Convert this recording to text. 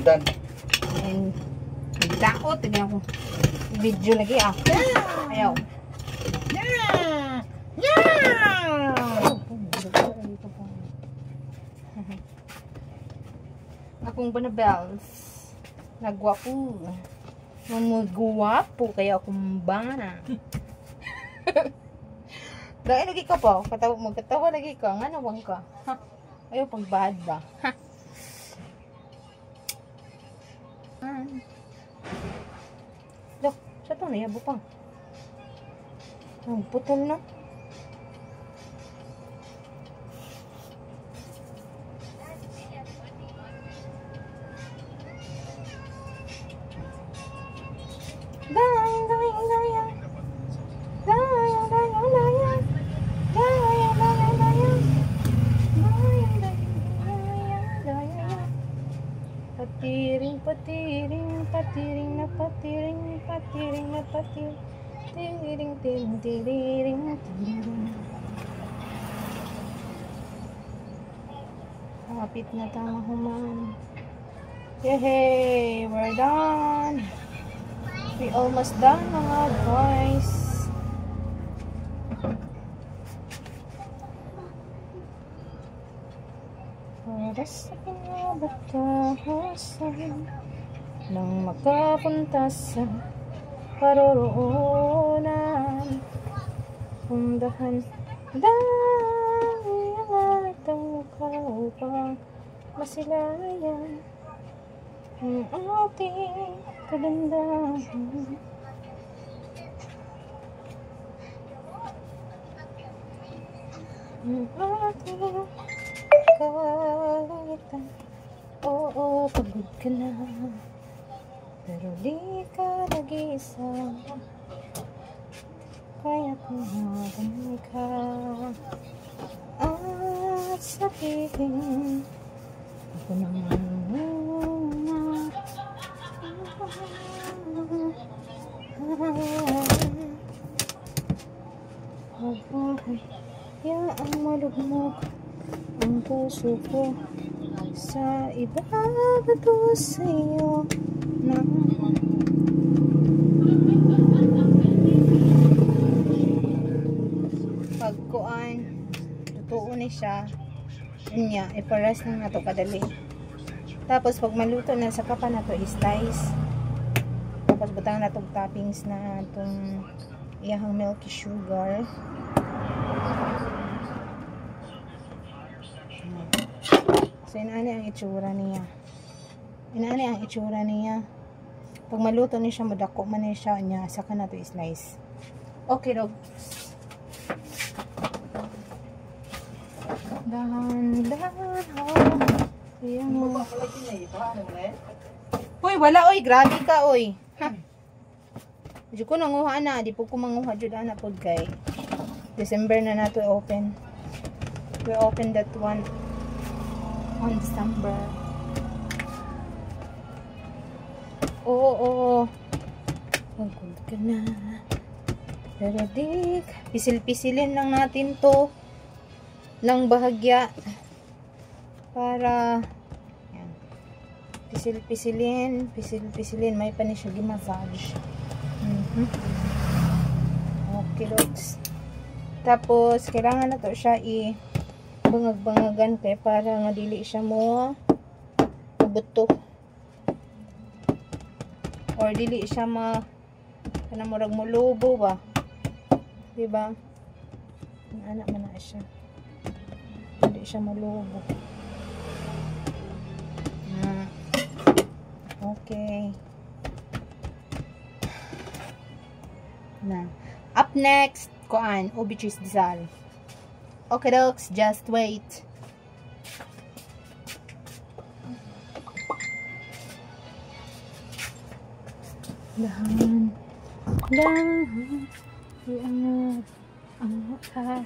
Dan. Daot, tignan ko. Video lagi ah. Ayaw. Akong banabels. Nagwapo. Mamugwapo kaya akong bana. Dahil lagi ka pa. Magkatawa lagi ka. Nga nawang ka. Ayaw pagbahad ba. Look, sa ito na yabo pa. Ang putol na. Patiring, patiring, patiring na patiring, patiring na patiring, tiring, tiring, tiring, tiring. Kapit na tama human. Yay! We're done! We almost done mga guys. Para sa kinabatasan nang makapunta sa paroroonan, pundahan dahil ang atang mukha upang masilayan ang ating kagandahan. Ang ating kalangitan. Oo, pagod ka na, pero di ka nag-iisa. Kaya't maraming ka at sabihin ako naman muna. Hayaang malugmok ang puso ko sa ibabato sa iyo na pagkuan totoo ni siya niya iparas na nato kadali. Tapos pag maluto na sa kapa na to is-slice, tapos butang na tong toppings na itong iyahang milky sugar. So, inaani ang itsura niya. Inaani ang itsura niya. Pag maluto ni siya, madako man ni siya niya, saka na to slice. Okay, dog. Dahan. Ayan mo. Uy, wala oy. Grabe ka oy. Ha? Di ko nanguha na. Di po ko manguha dyan na po kay December na na to open. We open that one on December. Oo. Pagod ka na. Pero dik, pisil-pisilin lang natin to ng bahagya. Para yan. Pisil-pisilin. May pa ni siya gi-massage. Okay, dogs. Tapos, kailangan na to siya bangag-bangagan kay para nga dili siya mo buto or dili siya kana murag mulubo ba, diba? Anak man na siya, dili siya malubo. Okay na. Up next, kuan ubi cheese disal. Okay, dogs, just wait. Dahan. Iangat ang mukha.